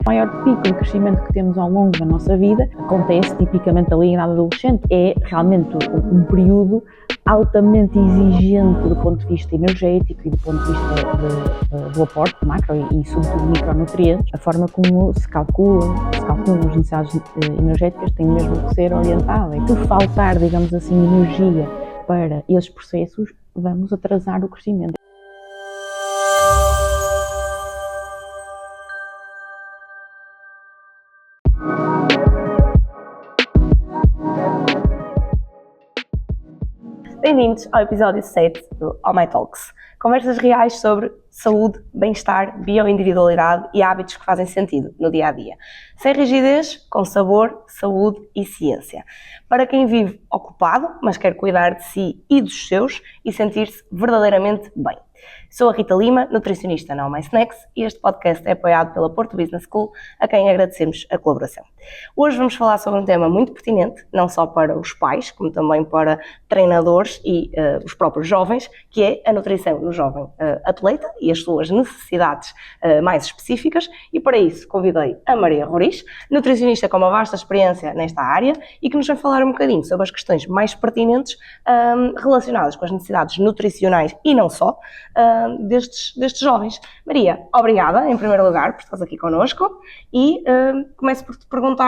maior pico de crescimento que temos ao longo da nossa vida acontece tipicamente ali na idade adolescente. É realmente um período altamente exigente do ponto de vista energético e do ponto de vista do aporte de macro e sobretudo micronutrientes. A forma como se calculam as necessidades energéticas tem mesmo que ser orientada. E se faltar, digamos assim, energia para esses processos, vamos atrasar o crescimento. Bem-vindos ao episódio 7 do All My Talks. Conversas reais sobre saúde, bem-estar, bioindividualidade e hábitos que fazem sentido no dia-a-dia. Sem rigidez, com sabor, saúde e ciência. Para quem vive ocupado, mas quer cuidar de si e dos seus e sentir-se verdadeiramente bem. Sou a Rita Lima, nutricionista na Oh My Snacks, e este podcast é apoiado pela Porto Business School, a quem agradecemos a colaboração. Hoje vamos falar sobre um tema muito pertinente, não só para os pais, como também para treinadores e os próprios jovens, que é a nutrição no jovem atleta e as suas necessidades mais específicas, e para isso convidei a Maria Roriz, nutricionista com uma vasta experiência nesta área e que nos vai falar um bocadinho sobre as questões mais relacionadas com as necessidades nutricionais e não só, destes jovens. Maria, obrigada em primeiro lugar por estás aqui connosco e começo por te perguntar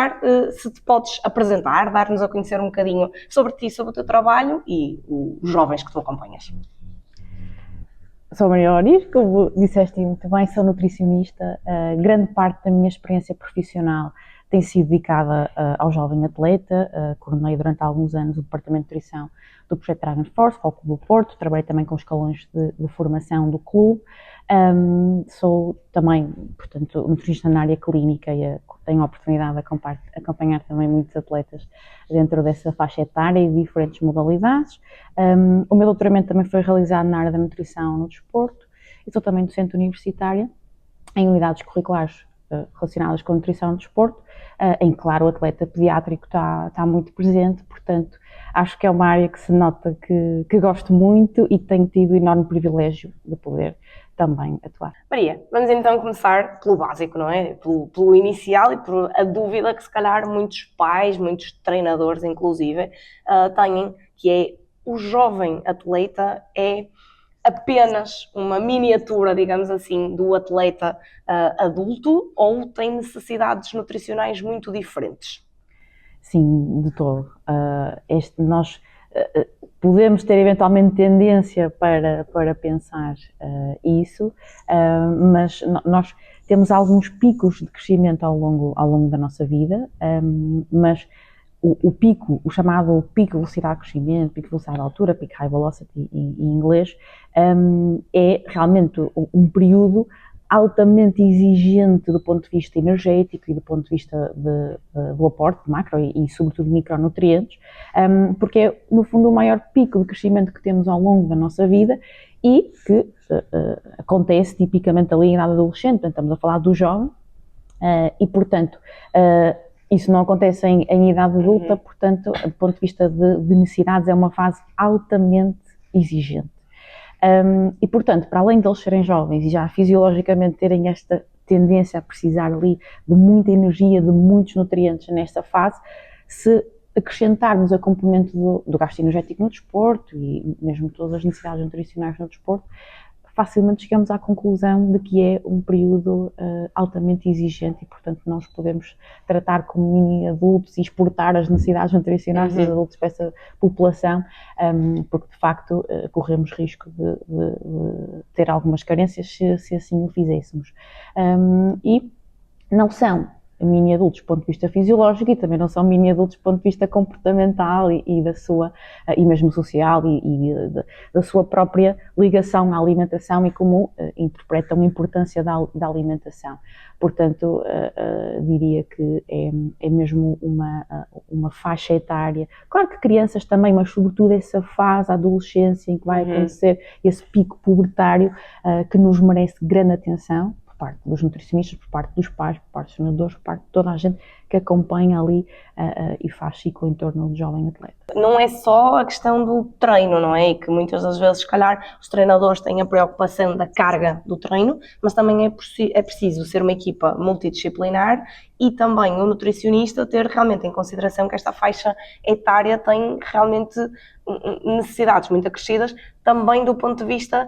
se te podes apresentar, dar-nos a conhecer um bocadinho sobre ti, sobre o teu trabalho e os jovens que tu acompanhas. Sou a Maria Roriz, como disseste muito bem, sou nutricionista. Grande parte da minha experiência profissional tem sido dedicada ao jovem atleta. Coordenei durante alguns anos o departamento de nutrição do projeto Dragon Force, ao Clube do Porto, trabalhei também com escalões de formação do clube. Sou também, portanto, nutricionista na área clínica e tenho a oportunidade de acompanhar também muitos atletas dentro dessa faixa etária e de diferentes modalidades. O meu doutoramento também foi realizado na área da nutrição no desporto e sou também docente universitária em unidades curriculares relacionadas com a nutrição no desporto, em que, claro, o atleta pediátrico está muito presente, portanto, acho que é uma área que se nota que gosto muito e que tenho tido o enorme privilégio de poder também atuar. Maria, vamos então começar pelo básico, não é? Pelo inicial e por a dúvida que se calhar muitos pais, muitos treinadores inclusive, têm, que é o jovem atleta é apenas uma miniatura, digamos assim, do atleta adulto ou tem necessidades nutricionais muito diferentes? Sim, de todo. Nós podemos ter eventualmente tendência para pensar isso, mas nós temos alguns picos de crescimento ao longo da nossa vida, mas o pico, o chamado pico de velocidade de crescimento, pico de velocidade de altura, peak high velocity em inglês, é realmente um período altamente exigente do ponto de vista energético e do ponto de vista do aporte de macro e sobretudo micronutrientes, porque é no fundo o maior pico de crescimento que temos ao longo da nossa vida e que acontece tipicamente ali na idade adolescente, portanto estamos a falar do jovem e portanto isso não acontece em idade adulta, portanto do ponto de vista de necessidades é uma fase altamente exigente. E portanto, para além de eles serem jovens e já fisiologicamente terem esta tendência a precisar ali de muita energia, de muitos nutrientes nesta fase, se acrescentarmos a componente do gasto energético no desporto e mesmo todas as necessidades nutricionais no desporto, facilmente chegamos à conclusão de que é um período altamente exigente e, portanto, não os podemos tratar como mini-adultos e exportar as necessidades nutricionais dos adultos para essa população, porque, de facto, corremos risco de ter algumas carências se assim o fizéssemos. E não são mini-adultos do ponto de vista fisiológico e também não são mini-adultos do ponto de vista comportamental e da sua, e mesmo social e da sua própria ligação à alimentação e como interpretam a importância da alimentação. Portanto, diria que é mesmo uma faixa etária. Claro que crianças também, mas sobretudo essa fase, a adolescência, em que vai acontecer esse pico pubertário que nos merece grande atenção. parte dos nutricionistas, por parte dos pais, por parte dos treinadores, por parte de toda a gente que acompanha ali e faz ciclo em torno do jovem atleta. Não é só a questão do treino, não é? E que muitas das vezes, se calhar, os treinadores têm a preocupação da carga do treino, mas também é preciso ser uma equipa multidisciplinar e também o nutricionista ter realmente em consideração que esta faixa etária tem realmente necessidades muito acrescidas também do ponto de vista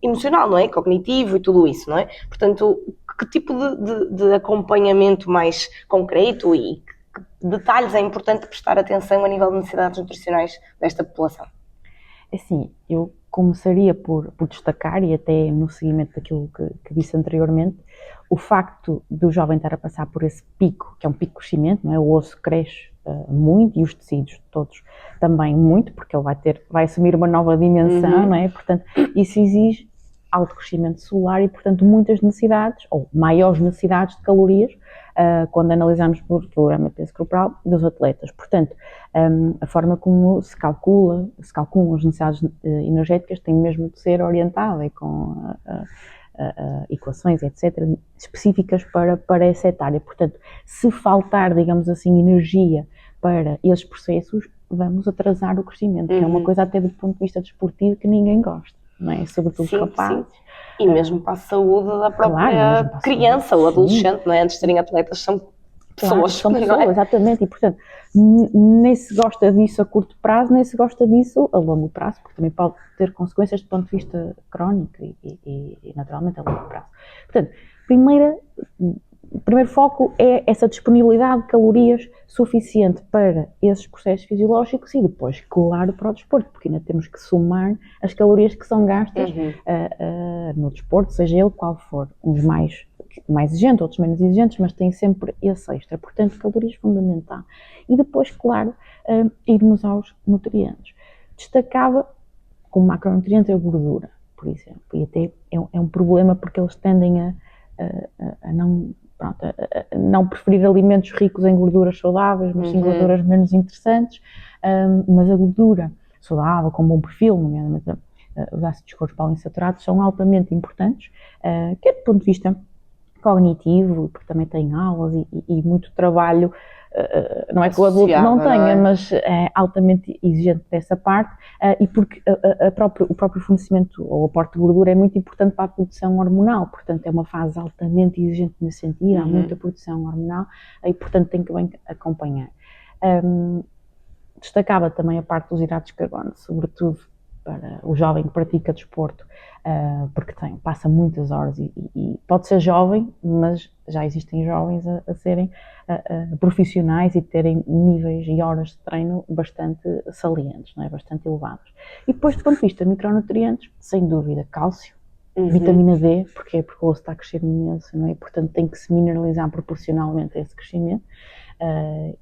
emocional, não é? Cognitivo e tudo isso, não é? Portanto, que tipo de acompanhamento mais concreto e que detalhes é importante prestar atenção a nível de necessidades nutricionais desta população? Assim, eu começaria por destacar, e até no seguimento daquilo que disse anteriormente, o facto do jovem estar a passar por esse pico, que é um pico de crescimento, não é? O osso cresce muito e os tecidos todos também muito, porque ele vai assumir uma nova dimensão, não é? Portanto, isso exige alto crescimento celular e, portanto, muitas necessidades, ou maiores necessidades de calorias, quando analisamos por quilograma de peso corporal dos atletas. Portanto, a forma como se calculam as necessidades energéticas tem mesmo de ser orientada e com equações, etc., específicas para essa etária. Portanto, se faltar, digamos assim, energia para esses processos, vamos atrasar o crescimento, que é uma coisa até do ponto de vista desportivo que ninguém gosta, não é? Sobretudo os rapazes. Sim. E mesmo para a saúde da própria criança ou adolescente, não é? Antes de serem atletas, são pessoas. São pessoas, exatamente, e portanto, nem se gosta disso a curto prazo, nem se gosta disso a longo prazo, porque também pode ter consequências do ponto de vista crónico e naturalmente a longo prazo. Portanto, o primeiro foco é essa disponibilidade de calorias suficiente para esses processos fisiológicos e depois, claro, para o desporto, porque ainda temos que somar as calorias que são gastas no desporto, seja ele qual for, uns mais exigentes, outros menos exigentes, mas tem sempre esse extra, portanto, calorias fundamental. E depois, claro, irmos aos nutrientes. Destacava como macronutriente a gordura, por exemplo, e até é um problema porque eles tendem a não preferir alimentos ricos em gorduras saudáveis, mas sim gorduras menos interessantes, mas a gordura saudável, com bom perfil, nomeadamente os ácidos gordos poliinsaturados, são altamente importantes, quer do ponto de vista cognitivo, porque também tem aulas e muito trabalho, não é que o adulto não tenha, mas é altamente exigente dessa parte, e porque o próprio fornecimento ou aporte de gordura é muito importante para a produção hormonal, portanto é uma fase altamente exigente nesse sentido, há muita produção hormonal e portanto tem que bem acompanhar. Destacava também a parte dos hidratos de carbono, sobretudo para o jovem que pratica desporto, porque passa muitas horas e pode ser jovem, mas já existem jovens a serem profissionais e terem níveis e horas de treino bastante salientes, não é? Bastante elevados. E depois, do ponto de vista de micronutrientes, sem dúvida, cálcio, vitamina D, porque o osso está a crescer imenso, não é? Portanto, tem que se mineralizar proporcionalmente a esse crescimento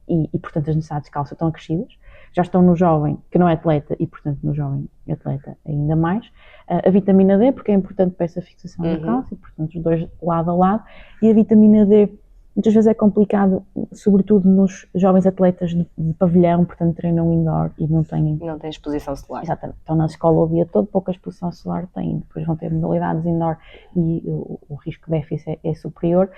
e, portanto, as necessidades de cálcio estão acrescidas. Já estão no jovem que não é atleta e, portanto, no jovem atleta ainda mais. A vitamina D, porque é importante para essa fixação do cálcio, portanto, os dois lado a lado. E a vitamina D, muitas vezes é complicado, sobretudo nos jovens atletas de pavilhão, portanto, treinam indoor e não têm exposição solar. Exatamente. Estão na escola o dia todo, pouca exposição solar têm. Depois vão ter modalidades indoor e o risco de déficit é superior.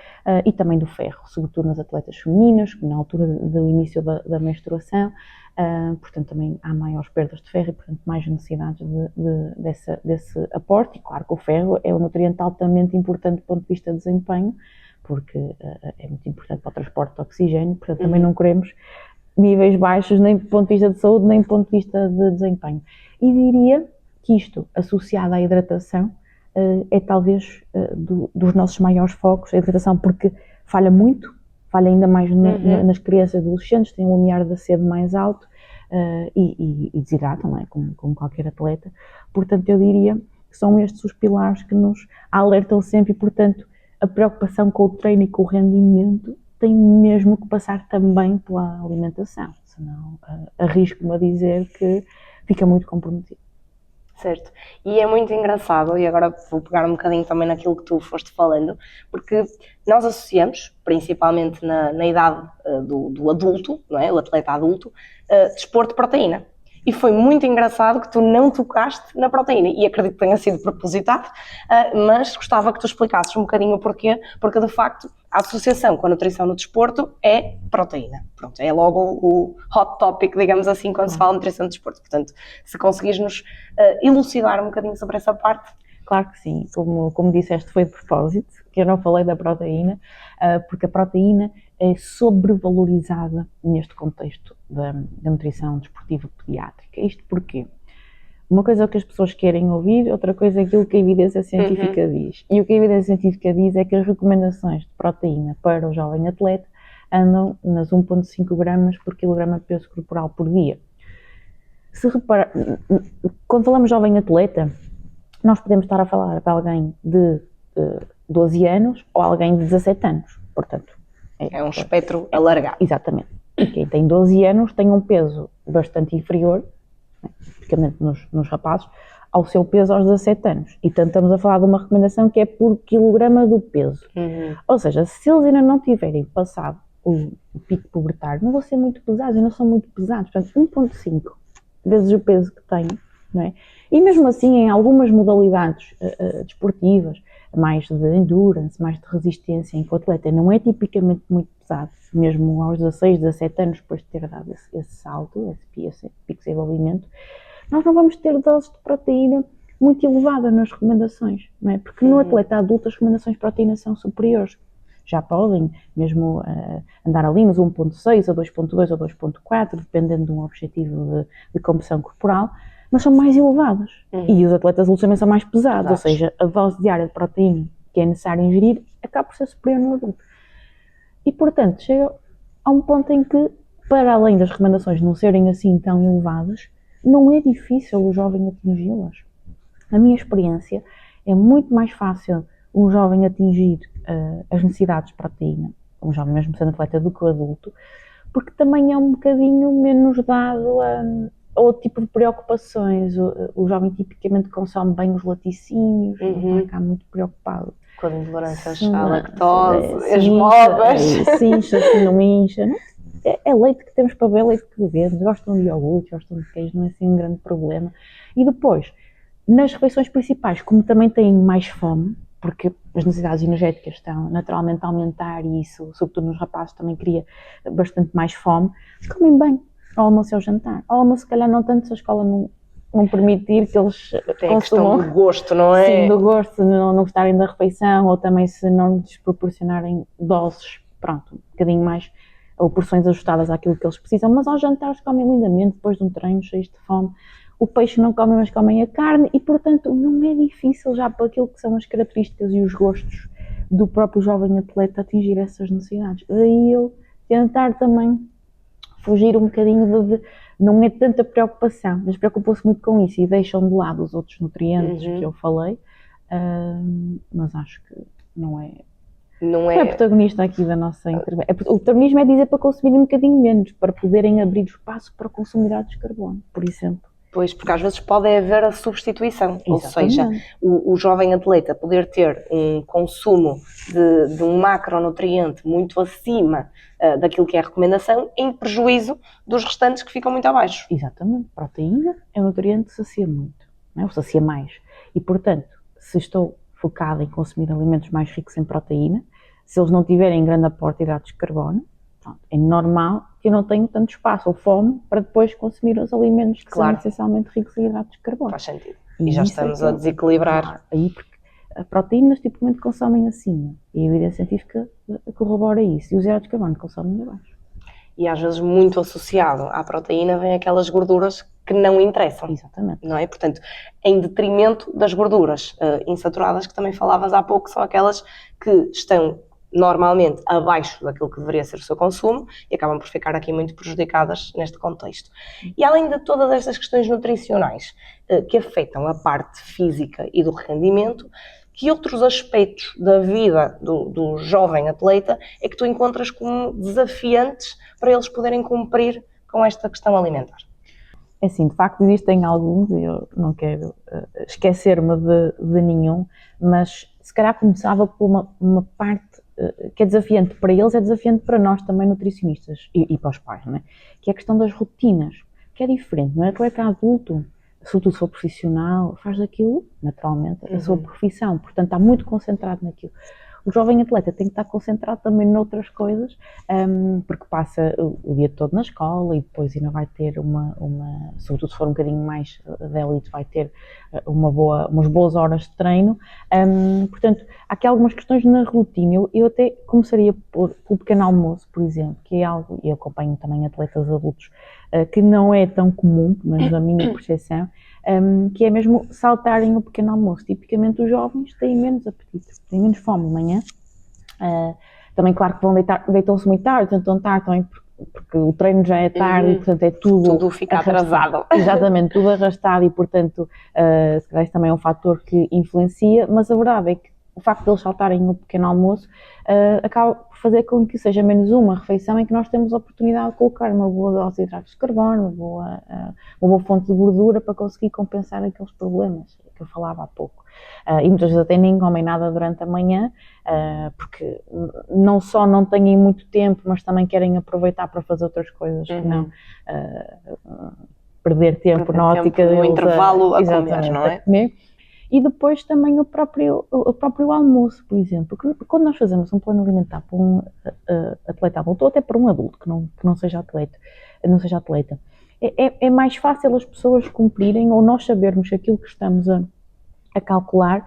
E também do ferro, sobretudo nas atletas femininas, na altura do início da menstruação. Portanto, também há maiores perdas de ferro e, portanto, mais necessidades desse aporte. E claro que o ferro é um nutriente altamente importante do ponto de vista de desempenho, porque é muito importante para o transporte de oxigênio, portanto, também não queremos níveis baixos nem do ponto de vista de saúde, nem do ponto de vista de desempenho. E diria que isto, associado à hidratação, é talvez dos nossos maiores focos, a hidratação, porque falha ainda mais nas crianças e adolescentes, têm um limiar da sede mais alto e desidratam, não é? Como qualquer atleta. Portanto, eu diria que são estes os pilares que nos alertam sempre e, portanto, a preocupação com o treino e com o rendimento tem mesmo que passar também pela alimentação, senão arrisco-me a dizer que fica muito comprometido. Certo, e é muito engraçado, e agora vou pegar um bocadinho também naquilo que tu foste falando, porque nós associamos, principalmente na idade do adulto, não é? O atleta adulto, desporto de proteína. e foi muito engraçado que tu não tocaste na proteína, e acredito que tenha sido propositado, mas gostava que tu explicasses um bocadinho o porquê, porque de facto a associação com a nutrição no desporto é proteína. Pronto, é logo o hot topic, digamos assim, quando se fala de nutrição no desporto. Portanto, se conseguires nos elucidar um bocadinho sobre essa parte. Claro que sim, como disseste, foi de propósito, que eu não falei da proteína, porque a proteína é sobrevalorizada neste contexto da nutrição desportiva pediátrica. Isto porquê? Uma coisa é o que as pessoas querem ouvir, outra coisa é aquilo que a evidência científica diz. E o que a evidência científica diz é que as recomendações de proteína para o jovem atleta andam nas 1,5 gramas por quilograma de peso corporal por dia. Se reparar, quando falamos de jovem atleta, nós podemos estar a falar de alguém de 12 anos ou alguém de 17 anos, portanto. É um espectro alargado. Exatamente. E quem tem 12 anos tem um peso bastante inferior, tipicamente nos rapazes, ao seu peso aos 17 anos. E portanto estamos a falar de uma recomendação que é por quilograma do peso. Ou seja, se eles ainda não tiverem passado o pico pubertário, não vão ser muito pesados, ainda são muito pesados. Portanto, 1,5 vezes o peso que têm, não é? E mesmo assim, em algumas modalidades desportivas, mais de endurance, mais de resistência, em que o atleta não é tipicamente muito pesado, mesmo aos 16, 17 anos, depois de ter dado esse salto, esse pico de desenvolvimento, nós não vamos ter doses de proteína muito elevadas nas recomendações, não é? Porque no atleta adulto as recomendações de proteína são superiores. Já podem mesmo andar ali nos 1,6 a 2,2 ou 2,4, dependendo de um objetivo de composição corporal, mas são mais elevadas. E os atletas adultos também são mais pesados, ou seja, a dose diária de proteína que é necessário ingerir acaba por ser superior no adulto. E, portanto, chega a um ponto em que, para além das recomendações não serem assim tão elevadas, não é difícil o jovem atingi-las. A minha experiência é muito mais fácil um jovem atingir as necessidades de proteína, um jovem mesmo sendo atleta, do que o adulto, porque também é um bocadinho menos dado a outro tipo de preocupações. O jovem tipicamente consome bem os laticínios, não está cá muito preocupado com a intolerância à lactose, as modas. Sim, se não incha. É leite que temos para beber, leite que bebemos. Gostam de iogurte, gostam de queijo, não é assim um grande problema. E depois, nas refeições principais, como também têm mais fome, porque as necessidades energéticas estão naturalmente a aumentar e isso, sobretudo nos rapazes, também cria bastante mais fome, comem bem ao almoço e ao jantar. Ao almoço, se calhar, não tanto, se a escola não permitir que eles tem a questão do gosto, não é? Sim, do gosto, de não gostarem da refeição, ou também se não lhes proporcionarem doses, pronto, um bocadinho mais, ou porções ajustadas àquilo que eles precisam, mas aos jantares comem lindamente, depois de um treino, cheios de fome. O peixe não comem, mas comem a carne, e portanto não é difícil, já por aquilo que são as características e os gostos do próprio jovem atleta, atingir essas necessidades. Daí eu tentar também fugir um bocadinho de não é tanta preocupação, mas preocupam-se muito com isso e deixam de lado os outros nutrientes que eu falei, mas acho que não é protagonista aqui da nossa intervenção. O protagonismo é dizer para consumirem um bocadinho menos, para poderem abrir espaço para consumir hidratos de carbono, por exemplo. Pois, porque às vezes pode haver a substituição, Exatamente. Ou seja, o jovem atleta poder ter um consumo de um macronutriente muito acima daquilo que é a recomendação, em prejuízo dos restantes que ficam muito abaixo. Exatamente. Proteína é um nutriente que sacia muito, não é? Ou sacia mais. E, portanto, se estou focada em consumir alimentos mais ricos em proteína, se eles não tiverem grande aporte de hidratos de carbono, é normal que eu não tenha tanto espaço ou fome para depois consumir os alimentos que são essencialmente ricos em hidratos de carbono. Faz sentido. E já estamos a desequilibrar. Claro. Aí, porque as proteínas tipicamente consomem acima e a evidência científica corrobora isso. E os hidratos de carbono consomem abaixo. E às vezes muito associado à proteína vem aquelas gorduras que não interessam. Exatamente. Não é? Portanto, em detrimento das gorduras insaturadas, que também falavas há pouco, são aquelas que estão normalmente abaixo daquilo que deveria ser o seu consumo e acabam por ficar aqui muito prejudicadas neste contexto. E além de todas estas questões nutricionais que afetam a parte física e do rendimento, que outros aspectos da vida do jovem atleta é que tu encontras como desafiantes para eles poderem cumprir com esta questão alimentar? É assim, de facto existem alguns, e eu não quero esquecer-me de nenhum, mas se calhar começava por uma parte que é desafiante para eles, é desafiante para nós também nutricionistas e para os pais, não é? Que é a questão das rotinas. que é diferente, não é? Atleta adulto, sobretudo se for profissional, faz daquilo, naturalmente, a sua profissão, portanto está muito concentrado naquilo. O jovem atleta tem que estar concentrado também noutras coisas, porque passa o dia todo na escola e depois ainda vai ter sobretudo se for um bocadinho mais de elite, vai ter umas boas horas de treino. Portanto, há aqui algumas questões na rotina. Eu até começaria pelo pequeno almoço, por exemplo, que é algo, e eu acompanho também atletas adultos, que não é tão comum, pelo menos na minha percepção, que é mesmo saltarem o pequeno almoço. Tipicamente os jovens têm menos apetite, têm menos fome de manhã. Também, claro que deitam-se muito tarde, tentam tarde também, porque o treino já é tarde e, portanto, é tudo fica atrasado. Exatamente, tudo arrastado e, portanto, se calhar isso também é um fator que influencia, mas a verdade é que o facto de eles saltarem o pequeno almoço acaba por fazer com que seja menos uma refeição em que nós temos a oportunidade de colocar uma boa dose de hidratos de carbono, uma boa fonte de gordura para conseguir compensar aqueles problemas que eu falava há pouco. E muitas vezes até nem comem nada durante a manhã, porque não só não têm muito tempo, mas também querem aproveitar para fazer outras coisas que não perder tempo na ótica no intervalo a comer, não é? E depois também o próprio almoço, por exemplo. Quando nós fazemos um plano alimentar para um atleta adulto, ou até para um adulto que não seja atleta, é mais fácil as pessoas cumprirem, ou nós sabermos aquilo que estamos a calcular,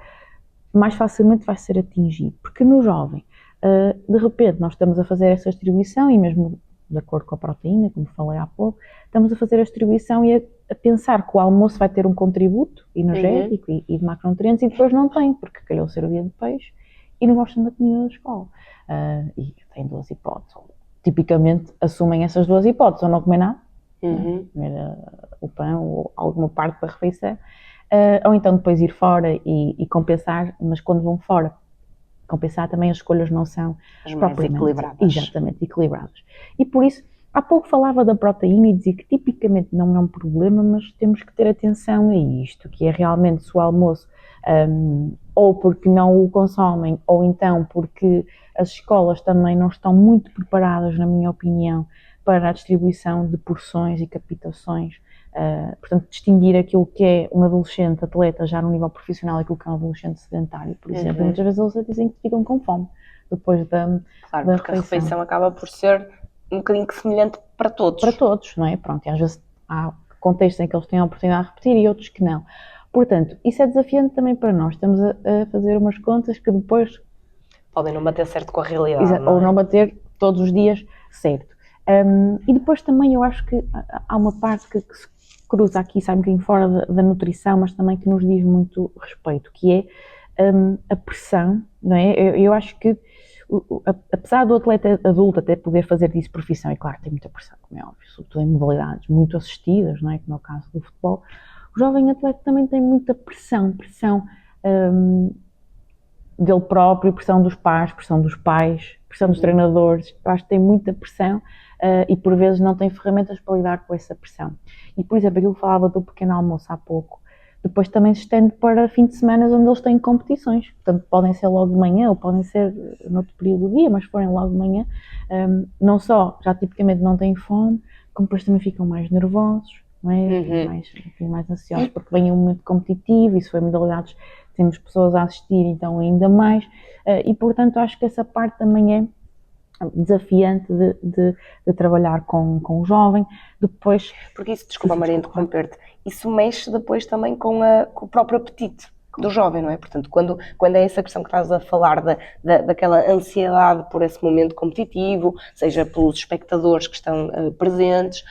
mais facilmente vai ser atingido. Porque no jovem, de repente, nós estamos a fazer essa distribuição, e mesmo de acordo com a proteína, como falei há pouco, estamos a fazer a distribuição e a pensar que o almoço vai ter um contributo energético e de macronutrientes, e depois não tem, porque calhou ser o dia de peixe e não gostam da comida da escola. E tem duas hipóteses. Tipicamente assumem essas duas hipóteses, ou não comer nada, comer o pão ou alguma parte da refeição, ou então depois ir fora e compensar, mas quando vão fora compensar também as escolhas não são as mais equilibradas. Exatamente, equilibradas. E por isso, há pouco falava da proteína e dizia que tipicamente não é um problema, mas temos que ter atenção a isto, que é realmente se o almoço, ou porque não o consomem, ou então porque as escolas também não estão muito preparadas, na minha opinião, para a distribuição de porções e captações. Portanto, distinguir aquilo que é um adolescente atleta já no nível profissional e aquilo que é um adolescente sedentário, por exemplo. Muitas vezes eles dizem que ficam com fome depois da porque a refeição acaba por ser um bocadinho semelhante para todos. Para todos, não é? Pronto, e às vezes há contextos em que eles têm a oportunidade de repetir e outros que não. Portanto, isso é desafiante também para nós. Estamos a fazer umas contas que depois podem não bater certo com a realidade. Ou não bater todos os dias certo. E depois também eu acho que há uma parte que se cruza aqui, sai um bocadinho fora da nutrição, mas também que nos diz muito respeito, que é a pressão, não é? Eu acho que, apesar do atleta adulto até poder fazer disso profissão, e claro, tem muita pressão, como é óbvio, sobretudo em modalidades muito assistidas, não é? Como é o caso do futebol, o jovem atleta também tem muita pressão dele próprio, pressão dos pais, pressão dos treinadores. Eu acho que tem muita pressão e por vezes não tem ferramentas para lidar com essa pressão. E por exemplo, aquilo que falava do pequeno almoço há pouco, depois também se estende para fim de semana onde eles têm competições. Portanto, podem ser logo de manhã ou podem ser noutro período do dia, mas forem logo de manhã, não só já tipicamente não têm fome, como depois também ficam mais nervosos, não é? Mais ansiosos porque vem um momento competitivo, e se for modalidades temos pessoas a assistir, então ainda mais, e portanto acho que essa parte também é desafiante de trabalhar com o jovem. Depois, porque isso, desculpa Maria interromper-te, isso mexe depois também com o próprio apetite do jovem, não é? Portanto, quando é essa questão que estás a falar daquela ansiedade por esse momento competitivo, seja pelos espectadores que estão presentes,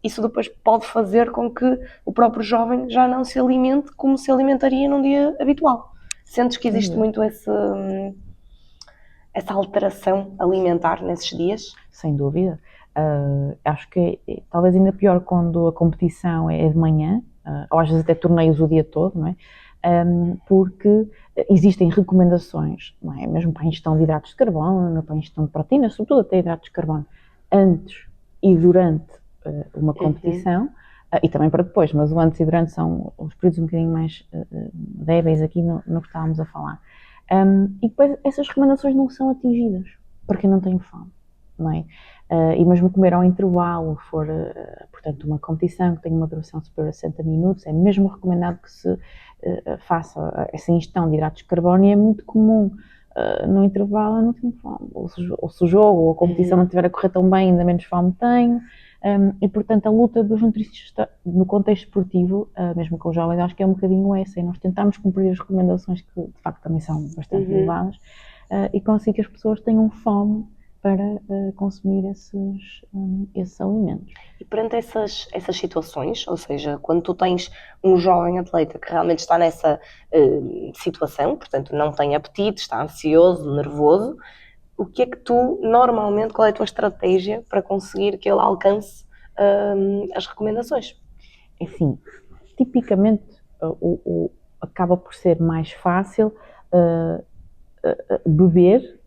isso depois pode fazer com que o próprio jovem já não se alimente como se alimentaria num dia habitual. Sentes que existe muito essa alteração alimentar nesses dias? Sem dúvida. Acho que é talvez ainda pior quando a competição é de manhã, ou às vezes até torneios o dia todo, não é? Porque existem recomendações, não é? Mesmo para a ingestão de hidratos de carbono, para a ingestão de proteínas, sobretudo até hidratos de carbono, antes e durante uma competição, e também para depois, mas o antes e durante são os períodos um bocadinho mais débeis aqui no que estávamos a falar. E depois essas recomendações não são atingidas, porque não têm fome. não é? E mesmo comer ao intervalo, for, portanto, uma competição que tem uma duração superior a 60 minutos, é mesmo recomendado que se faça essa ingestão de hidratos de carbono, e é muito comum no intervalo eu não tenho fome, ou se o jogo ou a competição não estiver a correr tão bem, ainda menos fome tenho. E portanto a luta dos nutricionistas no contexto esportivo, mesmo com os jovens, acho que é um bocadinho essa, e nós tentarmos cumprir as recomendações que de facto também são bastante elevadas, e conseguir que as pessoas tenham fome para consumir esses alimentos. E perante essas situações, ou seja, quando tu tens um jovem atleta que realmente está nessa situação, portanto não tem apetite, está ansioso, nervoso, o que é que tu, normalmente, qual é a tua estratégia para conseguir que ele alcance as recomendações? Assim, tipicamente acaba por ser mais fácil beber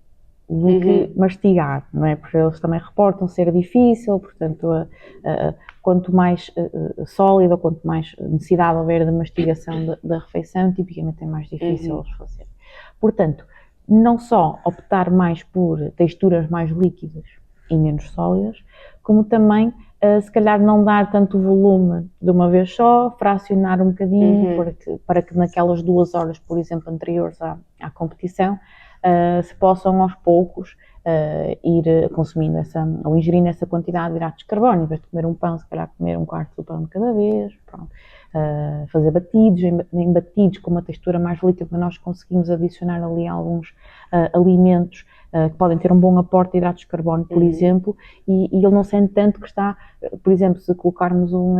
do que mastigar, não é? Porque eles também reportam ser difícil, portanto, quanto mais sólido, quanto mais necessidade houver de mastigação da refeição, tipicamente é mais difícil eles fazerem. Portanto, não só optar mais por texturas mais líquidas e menos sólidas, como também, se calhar, não dar tanto volume de uma vez só, fracionar um bocadinho, para que naquelas 2 horas, por exemplo, anteriores à competição, se possam aos poucos ir consumindo ou ingerindo essa quantidade de hidratos de carbono. Em vez de comer um pão, se calhar comer um quarto do pão de cada vez, pronto. Fazer batidos, em batidos com uma textura mais líquida, nós conseguimos adicionar ali alguns alimentos que podem ter um bom aporte de hidratos de carbono, por exemplo, e ele não sente tanto que está, por exemplo, se colocarmos um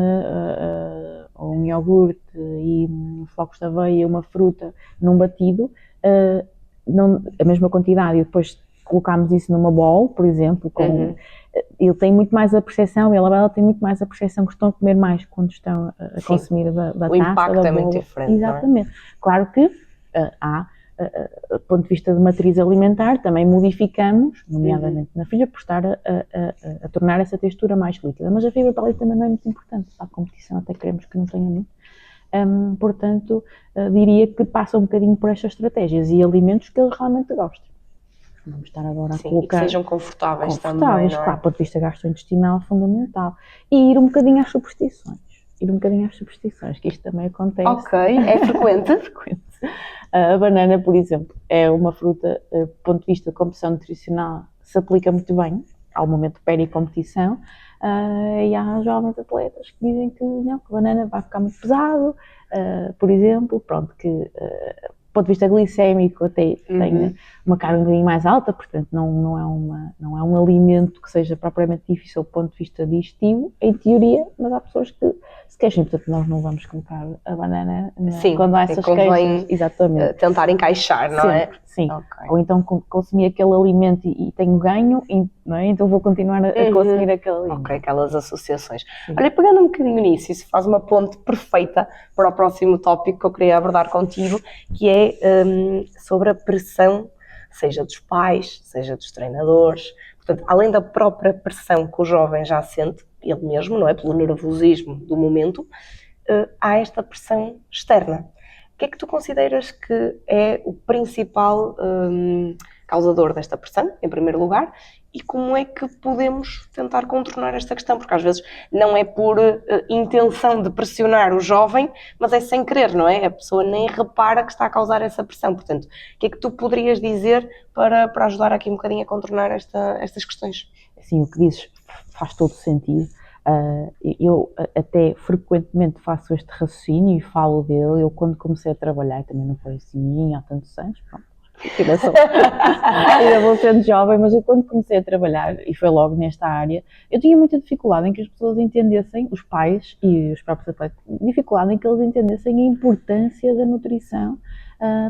iogurte e flocos de aveia e uma fruta num batido, não, a mesma quantidade, e depois colocamos isso numa bowl, por exemplo, ele tem muito mais a percepção, e ela tem muito mais a percepção que estão a comer mais quando estão a consumir da taça, o impacto da é muito diferente. Exatamente. Não é? Claro que há, do ponto de vista de matriz alimentar, também modificamos, nomeadamente na fibra, por estar a tornar essa textura mais líquida, mas a fibra para ali também não é muito importante, para a competição até queremos que não tenha muito. Portanto, diria que passa um bocadinho por estas estratégias e alimentos que eles realmente gostam. Vamos estar agora a colocar... E que sejam confortáveis também, não é? Claro, do ponto de vista gastrointestinal, fundamental. E ir um bocadinho às superstições. Que isto também acontece. Ok, é frequente? É frequente. A banana, por exemplo, é uma fruta, do ponto de vista de composição nutricional, se aplica muito bem ao momento de peri-competição, e há jovens atletas que dizem que não, que a banana vai ficar muito pesado, por exemplo, pronto, que do ponto de vista glicémico até tem uma carga um bocadinho mais alta, portanto não é um alimento que seja propriamente difícil do ponto de vista digestivo, em teoria, mas há pessoas que se queixam, portanto nós não vamos colocar a banana quando há essas queixas. Exatamente. Tentar encaixar, não é? Sim. Okay. Ou então consumir aquele alimento e tenho ganho, não é? Então vou continuar a consumir aquele alimento. Ok, aquelas associações. Sim. Olha, pegando um bocadinho nisso, isso faz uma ponte perfeita para o próximo tópico que eu queria abordar contigo, que é sobre a pressão, seja dos pais, seja dos treinadores. Portanto, além da própria pressão que o jovem já sente, ele mesmo, não é? Pelo nervosismo do momento, há esta pressão externa. O que é que tu consideras que é o principal causador desta pressão, em primeiro lugar, e como é que podemos tentar contornar esta questão? Porque às vezes não é por intenção de pressionar o jovem, mas é sem querer, não é? A pessoa nem repara que está a causar essa pressão. Portanto, o que é que tu poderias dizer para ajudar aqui um bocadinho a contornar estas questões? Sim, o que dizes faz todo sentido. Eu até frequentemente faço este raciocínio e falo dele. Eu, quando comecei a trabalhar, também não foi assim há tantos anos, pronto, ainda vou sendo jovem, mas eu, quando comecei a trabalhar, e foi logo nesta área, eu tinha muita dificuldade em que as pessoas entendessem, os pais e os próprios atletas, dificuldade em que eles entendessem a importância da nutrição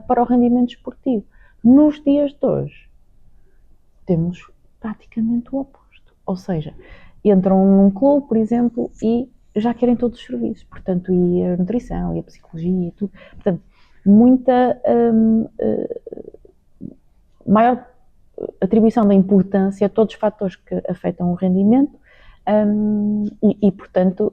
para o rendimento esportivo. Nos dias de hoje, temos praticamente o oposto, ou seja, entram num clube, por exemplo, e já querem todos os serviços, portanto, e a nutrição, e a psicologia, e tudo, portanto, muita maior atribuição da importância a todos os fatores que afetam o rendimento, e portanto,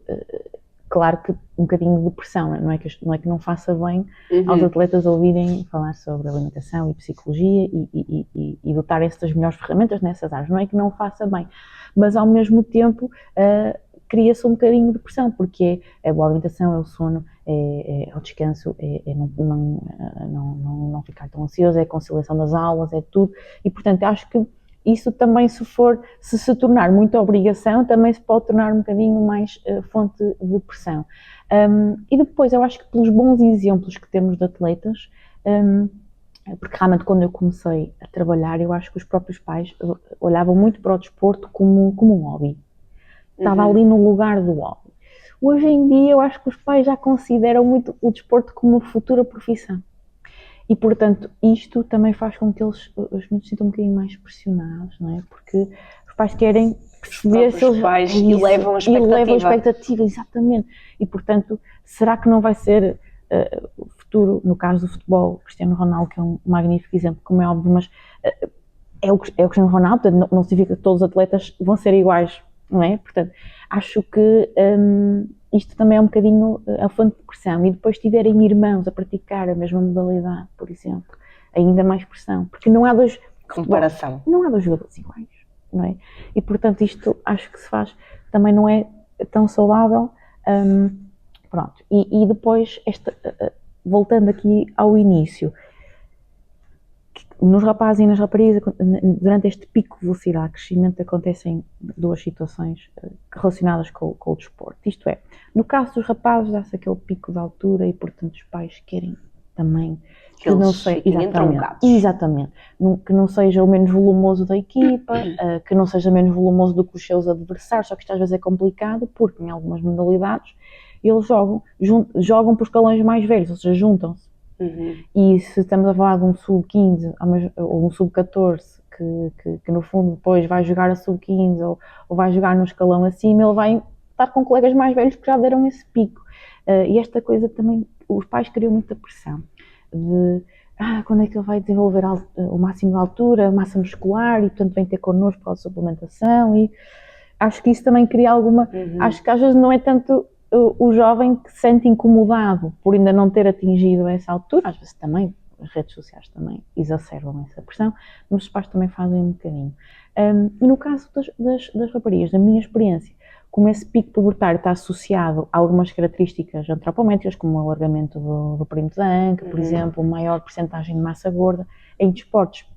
claro que um bocadinho de pressão, não é que não faça bem aos atletas ouvirem falar sobre alimentação e psicologia e dotarem-se das melhores ferramentas nessas áreas, não é que não faça bem, mas ao mesmo tempo cria-se um bocadinho de pressão, porque é a boa alimentação, é o sono, é o descanso, é não ficar tão ansioso, é a conciliação das aulas, é tudo, e portanto acho que isso também, se tornar muita obrigação, também se pode tornar um bocadinho mais fonte de pressão. E depois, eu acho que pelos bons exemplos que temos de atletas, porque realmente quando eu comecei a trabalhar, eu acho que os próprios pais olhavam muito para o desporto como um hobby. Estava ali no lugar do hobby. Hoje em dia, eu acho que os pais já consideram muito o desporto como uma futura profissão. E, portanto, isto também faz com que os miúdos se sintam um bocadinho mais pressionados, não é? Porque os pais querem perceber se eles... pais elevam a expectativa. Elevam a expectativa, exatamente. E, portanto, será que não vai ser o futuro, no caso do futebol, Cristiano Ronaldo, que é um magnífico exemplo, como é óbvio, mas é o Cristiano Ronaldo, portanto, não significa que todos os atletas vão ser iguais, não é? Portanto, acho que isto também é um bocadinho a fonte de pressão. E depois tiverem irmãos a praticar a mesma modalidade, por exemplo, ainda mais pressão. Porque não há dois... Comparação. Não há dois jogadores iguais, não é? E, portanto, isto acho que se faz... Também não é tão saudável. Pronto. E depois, voltando aqui ao início... Nos rapazes e nas raparigas, durante este pico de velocidade de crescimento, acontecem duas situações relacionadas com o desporto. Isto é, no caso dos rapazes, dá-se aquele pico de altura e, portanto, os pais querem também que não seja exatamente, que não seja o menos volumoso da equipa, que não seja menos volumoso do que os seus adversários, só que isto às vezes é complicado, porque em algumas modalidades eles jogam por escalões mais velhos, ou seja, juntam-se. E se estamos a falar de um sub-15 ou um sub-14 que no fundo depois vai jogar a sub-15 ou vai jogar no escalão acima, ele vai estar com colegas mais velhos que já deram esse pico. E esta coisa também, os pais criam muita pressão de quando é que ele vai desenvolver o máximo de altura, a massa muscular, e portanto vem ter connosco para a suplementação, e acho que isso também cria alguma... Acho que às vezes não é tanto... o jovem que se sente incomodado por ainda não ter atingido essa altura, às vezes também, as redes sociais também exacerbam essa pressão, mas os pais também fazem um bocadinho. E no caso das raparigas, da minha experiência, como esse pico pubertário está associado a algumas características antropométricas, como o alargamento do perímetro da anca, por exemplo, maior percentagem de massa gorda, em desportos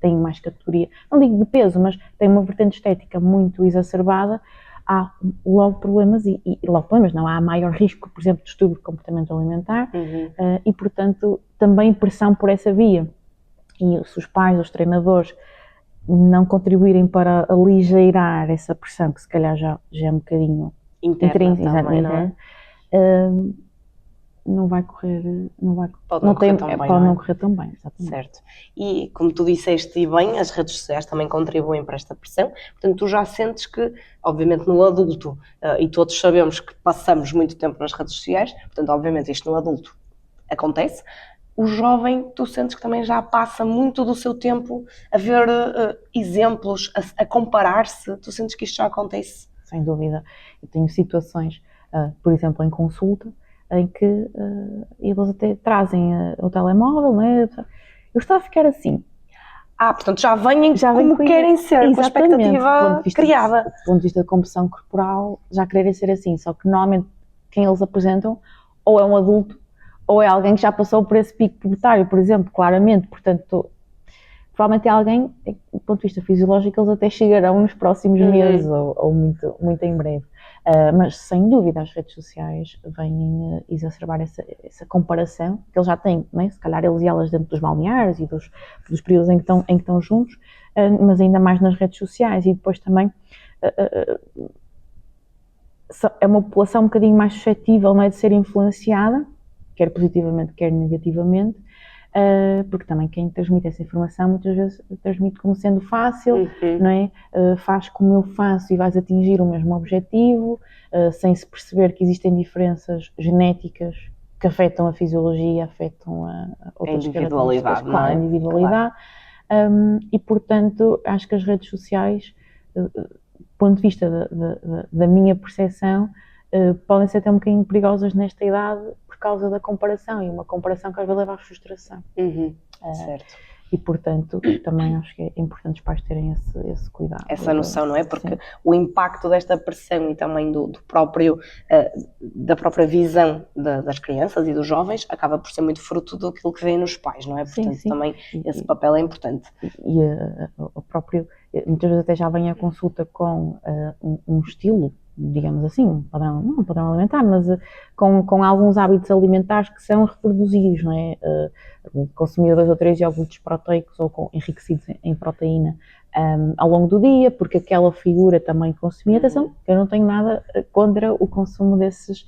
tem mais categoria, não digo de peso, mas tem uma vertente estética muito exacerbada, há logo problemas, há maior risco, por exemplo, de distúrbio de comportamento alimentar e, portanto, também pressão por essa via. E se os pais, os treinadores, não contribuírem para aligeirar essa pressão, que se calhar já é um bocadinho interna, não vai correr, pode não correr tão bem, exatamente. Certo. E como tu disseste e bem, as redes sociais também contribuem para esta pressão, portanto tu já sentes que, obviamente no adulto, e todos sabemos que passamos muito tempo nas redes sociais, portanto obviamente isto no adulto acontece, o jovem tu sentes que também já passa muito do seu tempo a ver exemplos, a comparar-se, tu sentes que isto já acontece? Sem dúvida, eu tenho situações, por exemplo em consulta, em que eles até trazem o telemóvel, não é? Eu estou a ficar assim. Portanto já vêm como querem ser, com a expectativa criada. Do ponto de vista da composição corporal, já quererem ser assim, só que normalmente quem eles apresentam ou é um adulto ou é alguém que já passou por esse pico pubertário, por exemplo, claramente, portanto, provavelmente é alguém, do ponto de vista fisiológico, eles até chegarão nos próximos meses ou muito, muito em breve. Mas sem dúvida as redes sociais vêm exacerbar essa comparação que eles já têm, não é? Se calhar eles e elas dentro dos balneários e dos períodos em que estão juntos, mas ainda mais nas redes sociais, e depois também é uma população um bocadinho mais suscetível, não é, de ser influenciada, quer positivamente, quer negativamente, porque também quem transmite essa informação muitas vezes transmite como sendo fácil, não é? Faz como eu faço e vais atingir o mesmo objetivo, sem se perceber que existem diferenças genéticas que afetam a fisiologia, afetam a outras individualidade, características, claro, a individualidade. Claro. E portanto acho que as redes sociais, do ponto de vista da minha percepção, podem ser até um bocadinho perigosas nesta idade por causa da comparação, e uma comparação que às vezes leva à frustração. Certo. E, portanto, também acho que é importante os pais terem esse cuidado. Essa noção, não é? Porque sim, o impacto desta pressão e também da própria visão das crianças e dos jovens acaba por ser muito fruto daquilo que vem nos pais, não é? Portanto, sim. também esse papel é importante. E o próprio, muitas vezes até já vem a consulta com um estilo, digamos assim, não um padrão alimentar, mas com alguns hábitos alimentares que são reproduzidos, não é? Consumir 2 ou 3 iogurtes proteicos ou enriquecidos em proteína ao longo do dia, porque aquela figura também consumia. Atenção, eu não tenho nada contra o consumo desses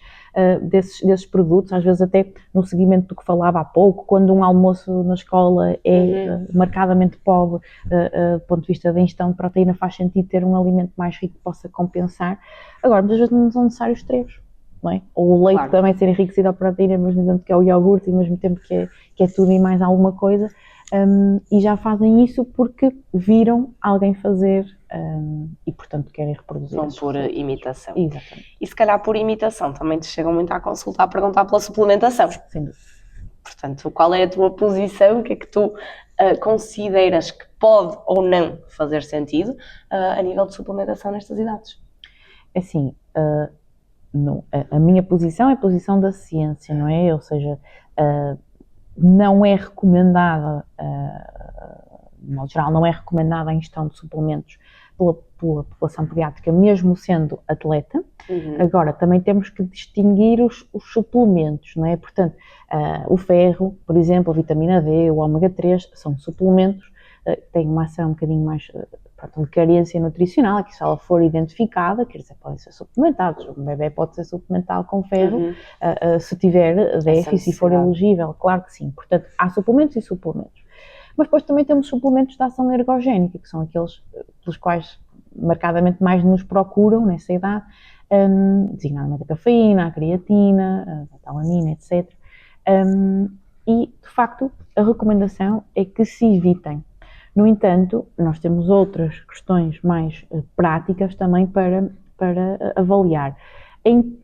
produtos, às vezes até no seguimento do que falava há pouco, quando um almoço na escola é marcadamente pobre do ponto de vista da ingestão de proteína, faz sentido ter um alimento mais rico que possa compensar. Agora, muitas vezes não são necessários 3. Não é? Ou o leite também ser enriquecido a proteína, ao mesmo tempo que é o iogurte, e ao mesmo tempo que é tudo e mais alguma coisa, e já fazem isso porque viram alguém fazer e, portanto, querem reproduzir. Vão por imitação. Exatamente. E se calhar por imitação também te chegam muito à consulta a perguntar pela suplementação. Sem dúvida. Portanto, qual é a tua posição? O que é que tu consideras que pode ou não fazer sentido a nível de suplementação nestas idades? Assim, não, a minha posição é a posição da ciência, não é? Ou seja, não é recomendada, de modo geral, não é recomendada a ingestão de suplementos pela população pediátrica, mesmo sendo atleta. Agora, também temos que distinguir os suplementos, não é? Portanto, o ferro, por exemplo, a vitamina D, o ômega 3, são suplementos, têm uma ação um bocadinho mais de carência nutricional, que se ela for identificada, quer dizer, podem ser suplementados. Um bebê pode ser suplementado com ferro, se tiver déficit e for elegível, claro que sim. Portanto, há suplementos e suplementos. Mas depois também temos suplementos de ação ergogénica, que são aqueles pelos quais marcadamente mais nos procuram nessa idade, designadamente a cafeína, a creatina, a betalanina, etc. E, de facto, a recomendação é que se evitem. No entanto, nós temos outras questões mais práticas também para avaliar. Em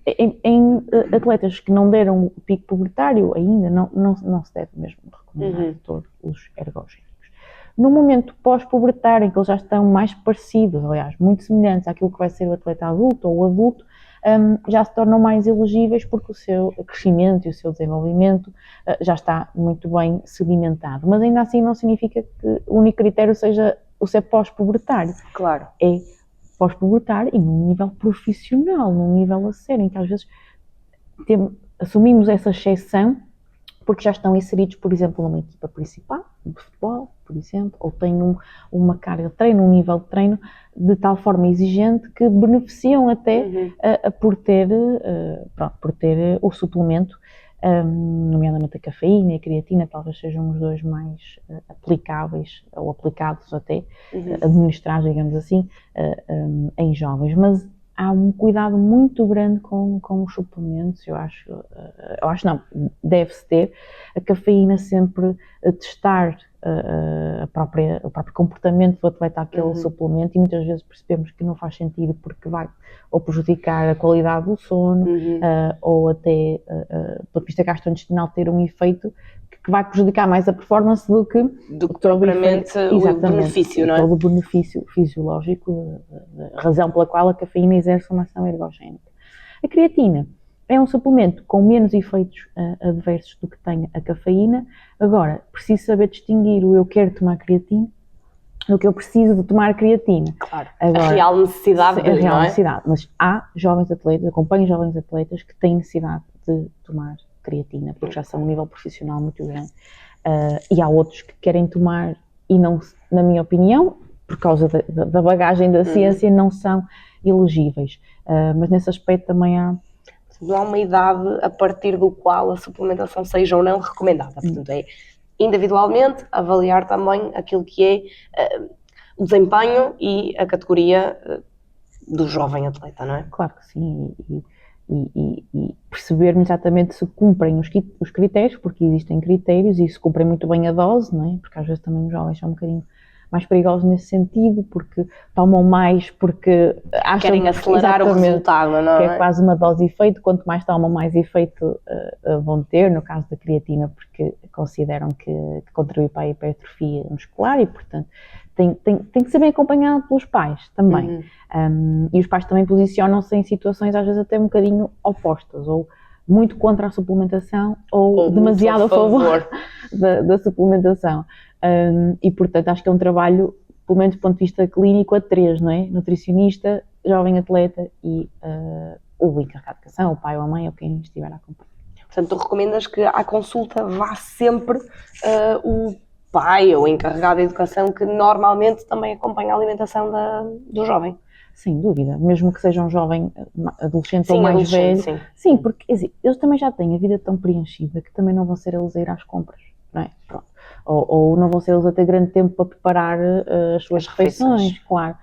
atletas que não deram o pico pubertário ainda, não se deve mesmo recomendar todos os ergogénicos. No momento pós-pubertário, em que eles já estão mais parecidos, aliás, muito semelhantes àquilo que vai ser o atleta adulto ou o adulto, já se tornam mais elegíveis porque o seu crescimento e o seu desenvolvimento já está muito bem sedimentado. Mas ainda assim não significa que o único critério seja o ser pós-pubertário. Claro. É pós-pubertário e num nível profissional, num nível a sério, em que às vezes assumimos essa exceção porque já estão inseridos, por exemplo, numa equipa principal, de futebol, por exemplo, ou têm uma carga de treino, um nível de treino de tal forma exigente que beneficiam até por ter o suplemento, nomeadamente a cafeína e a creatina, talvez sejam os dois mais aplicáveis, ou aplicados até, administrados, digamos assim, em jovens. Mas há um cuidado muito grande com os suplementos, eu acho não, deve-se ter. A cafeína sempre testar o próprio comportamento do atleta àquele suplemento, e muitas vezes percebemos que não faz sentido porque vai ou prejudicar a qualidade do sono, ou até, do ponto de vista gastrointestinal, ter um efeito que vai prejudicar mais a performance do que propriamente o benefício, não é? Todo o benefício fisiológico, a razão pela qual a cafeína exerce uma ação ergogénica. A creatina é um suplemento com menos efeitos adversos do que tem a cafeína. Agora, preciso saber distinguir o eu quero tomar creatina do que eu preciso de tomar creatina. Claro, agora, a real necessidade dele, não é? Necessidade, mas há jovens atletas, acompanho jovens atletas que têm necessidade de tomar creatina, porque já são a um nível profissional muito grande. E há outros que querem tomar e não, na minha opinião, por causa da bagagem da ciência, não são elegíveis. Mas nesse aspecto também há... Não há uma idade a partir do qual a suplementação seja ou não recomendada. Portanto, é individualmente avaliar também aquilo que é o desempenho e a categoria do jovem atleta, não é? Claro que sim. E percebermos exatamente se cumprem os critérios, porque existem critérios, e se cumprem muito bem a dose, não é? Porque às vezes também os jovens são um bocadinho mais perigosos nesse sentido, porque tomam mais, porque acham querem acelerar o resultado, não que é? é quase uma dose de efeito, quanto mais tomam, mais efeito vão ter, no caso da creatina, porque consideram que contribui para a hipertrofia muscular e, portanto, tem que ser bem acompanhado pelos pais também. E os pais também posicionam-se em situações às vezes até um bocadinho opostas, ou muito contra a suplementação ou demasiado a favor da suplementação. E, portanto, acho que é um trabalho, pelo menos do ponto de vista clínico, a três, não é? Nutricionista, jovem atleta e o encarregado de educação, o pai ou a mãe, ou quem estiver a acompanhar. Portanto, tu recomendas que à consulta vá sempre o pai ou o encarregado de educação, que normalmente também acompanha a alimentação do jovem. Sem dúvida, mesmo que seja um jovem adolescente ou mais velho. Sim, porque eles também já têm a vida tão preenchida que também não vão ser eles a ir às compras, não é? Pronto. Ou não vão ser eles a ter grande tempo para preparar as suas refeições, claro.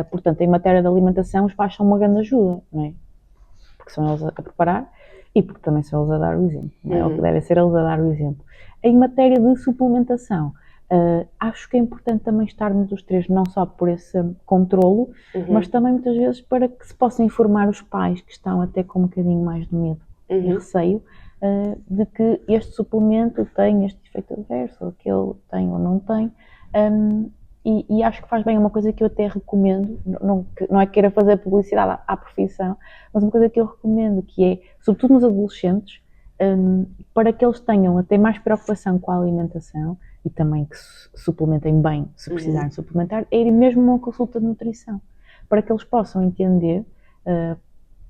Portanto, em matéria de alimentação, os pais são uma grande ajuda, não é? Porque são eles a preparar e porque também são eles a dar o exemplo, não é? Ou que devem ser eles a dar o exemplo. Em matéria de suplementação, acho que é importante também estarmos os três, não só por esse controlo, mas também muitas vezes para que se possa informar os pais que estão até com um bocadinho mais de medo e receio de que este suplemento tem este efeito adverso, ou que ele tem ou não tem. E acho que faz bem, uma coisa que eu até recomendo, não é que queira fazer publicidade à profissão, mas uma coisa que eu recomendo, que é, sobretudo nos adolescentes, para que eles tenham até mais preocupação com a alimentação e também que suplementem bem, se precisarem suplementar, é ir mesmo a uma consulta de nutrição, para que eles possam entender,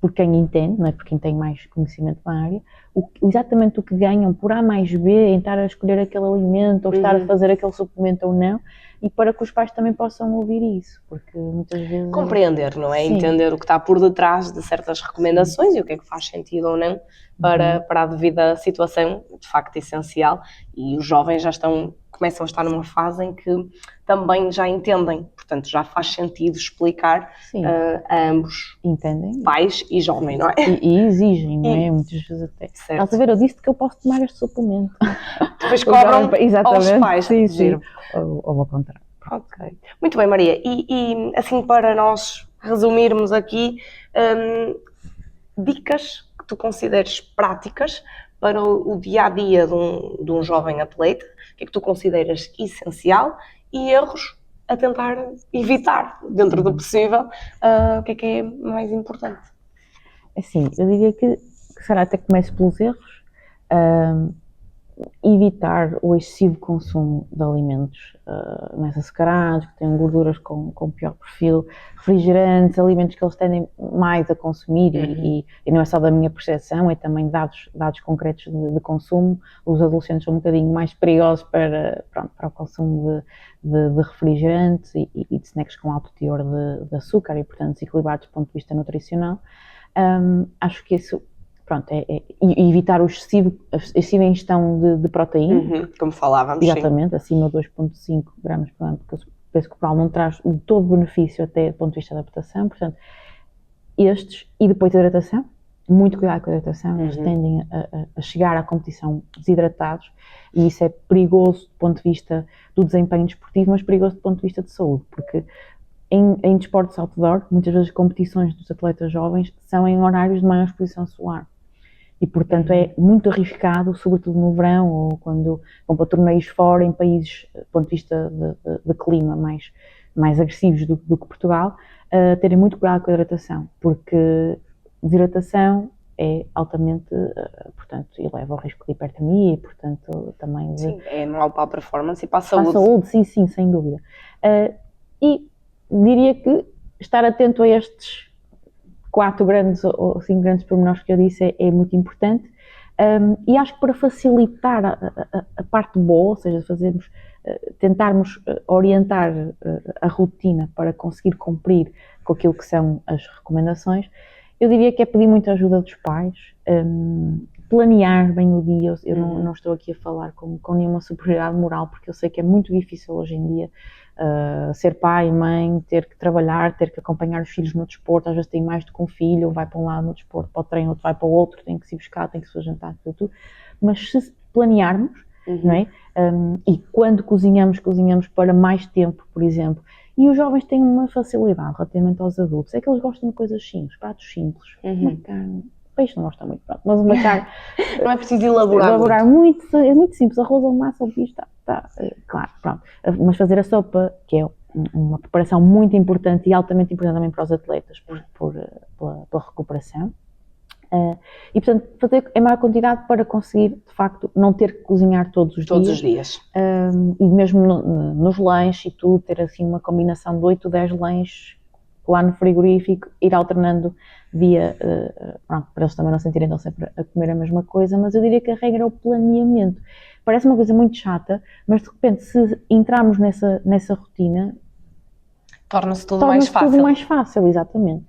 por quem entende, não é? Por quem tem mais conhecimento na área, exatamente o que ganham por A mais B em estar a escolher aquele alimento ou estar a fazer aquele suplemento ou não, e para que os pais também possam ouvir isso, porque muitas vezes... Compreender, não é? Sim. Entender o que está por detrás de certas recomendações e o que é que faz sentido ou não para a devida situação, de facto essencial, e os jovens começam a estar numa fase em que também já entendem, portanto já faz sentido explicar a ambos, entendem, pais e jovem, não é? E exigem, não é? Muitas vezes até. Estás a ver, eu disse que eu posso tomar este suplemento. Depois cobram aos pais. Sim. Ou ao contrário. Ok. Muito bem, Maria. E assim, para nós resumirmos aqui, dicas que tu consideres práticas para o dia-a-dia de um jovem atleta, o que é que tu consideras essencial, e erros a tentar evitar, dentro do possível, o que é mais importante? Assim, eu diria que será até começo pelos erros, evitar o excessivo consumo de alimentos mais açucarados, que têm gorduras com pior perfil, refrigerantes, alimentos que eles tendem mais a consumir e não é só da minha percepção, é também dados concretos de consumo. Os adolescentes são um bocadinho mais perigosos para o consumo de refrigerantes e de snacks com alto teor de açúcar e, portanto, desequilibrados do ponto de vista nutricional. Acho que isso... é evitar a excessiva ingestão de proteína. Como falávamos. Exatamente, acima de 2,5 gramas por ano, porque o peso corporal não traz todo o benefício até do ponto de vista da adaptação. Portanto, e depois a hidratação, muito cuidado com a hidratação, eles tendem a chegar à competição desidratados e isso é perigoso do ponto de vista do desempenho desportivo, mas perigoso do ponto de vista de saúde, porque em desportos outdoor, muitas vezes as competições dos atletas jovens são em horários de maior exposição solar. E, portanto, é muito arriscado, sobretudo no verão ou quando vão para torneios fora, em países, do ponto de vista de clima mais agressivos do que Portugal, terem muito cuidado com a hidratação, porque desidratação é altamente, portanto, eleva o risco de hipertermia e, portanto, também... Sim, é mau para a performance e para a saúde. Para a saúde, sim, sem dúvida. E diria que estar atento a estes 4 grandes ou 5 grandes pormenores que eu disse é muito importante, e acho que para facilitar a parte boa, ou seja, tentarmos orientar a rotina para conseguir cumprir com aquilo que são as recomendações, eu diria que é pedir muita ajuda dos pais, planear bem o dia. Eu não estou aqui a falar com nenhuma superioridade moral, porque eu sei que é muito difícil hoje em dia ser pai e mãe, ter que trabalhar, ter que acompanhar os filhos no desporto. Às vezes tem mais do que um filho, vai para um lado no desporto, para o treino, outro vai para o outro, tem que se ir buscar, tem que se fazer jantar, tudo. Mas se planearmos, não é? E quando cozinhamos para mais tempo, por exemplo. E os jovens têm uma facilidade relativamente aos adultos, é que eles gostam de coisas simples, pratos simples, uma carne, peixe não gosta muito, pronto, mas uma carne... Não é preciso elaborar muito. É muito simples, arroz ou massa ou bicho, claro, pronto. Mas fazer a sopa, que é uma preparação muito importante e altamente importante também para os atletas, pela recuperação. E portanto fazer em maior quantidade para conseguir de facto não ter que cozinhar todos os dias. E mesmo nos lanches e tudo, ter assim uma combinação de 8 ou 10 lanches lá no frigorífico, ir alternando pronto, para eles também não sentirem tão sempre a comer a mesma coisa, mas eu diria que a regra é o planeamento. Parece uma coisa muito chata, mas de repente se entrarmos nessa rotina, torna-se tudo mais fácil. Tudo mais fácil, exatamente.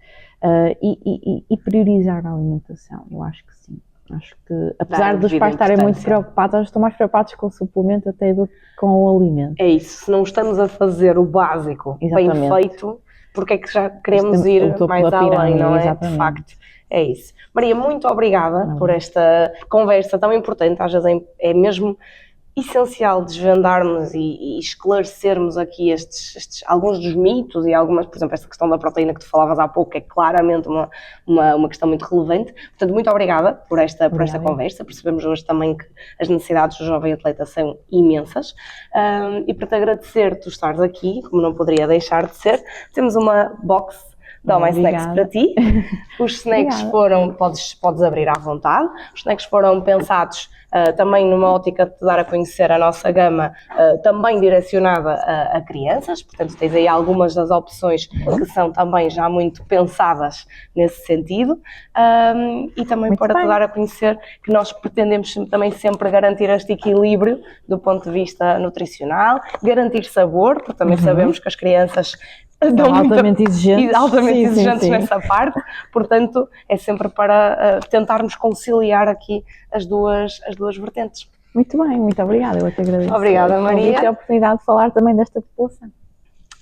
E priorizar a alimentação, eu acho que sim. Acho que, apesar dos pais estarem muito preocupados, eles estão mais preocupados com o suplemento até do que com o alimento. É isso, se não estamos a fazer o básico bem feito, porque é que já queremos ir mais além, não é? Exatamente. De facto, é isso. Maria, muito obrigada por esta conversa tão importante, às vezes é mesmo essencial desvendarmos e esclarecermos aqui alguns dos mitos e algumas, por exemplo, esta questão da proteína que tu falavas há pouco, que é claramente uma questão muito relevante. Portanto, muito obrigada por esta conversa. Percebemos hoje também que as necessidades do jovem atleta são imensas. E para te agradecer tu estares aqui, como não poderia deixar de ser, temos uma box da My Snacks para ti. Os snacks podes abrir à vontade. Os snacks foram pensados também numa ótica de te dar a conhecer a nossa gama, também direcionada a crianças, portanto tens aí algumas das opções que são também já muito pensadas nesse sentido, e também muito para te dar a conhecer que nós pretendemos também sempre garantir este equilíbrio do ponto de vista nutricional, garantir sabor, porque também sabemos que as crianças altamente exigentes nessa parte, portanto é sempre para tentarmos conciliar aqui as duas vertentes. Muito bem, muito obrigada, eu te agradeço. Obrigada, Maria. Ter a oportunidade de falar também desta população.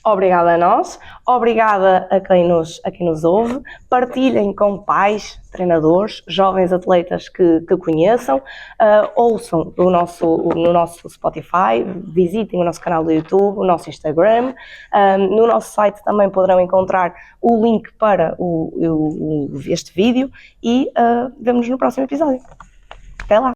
Obrigada a nós, obrigada a quem nos ouve, partilhem com pais, treinadores, jovens atletas que conheçam, ouçam no nosso Spotify, visitem o nosso canal do YouTube, o nosso Instagram, no nosso site também poderão encontrar o link para este vídeo e vemo-nos no próximo episódio. Até lá!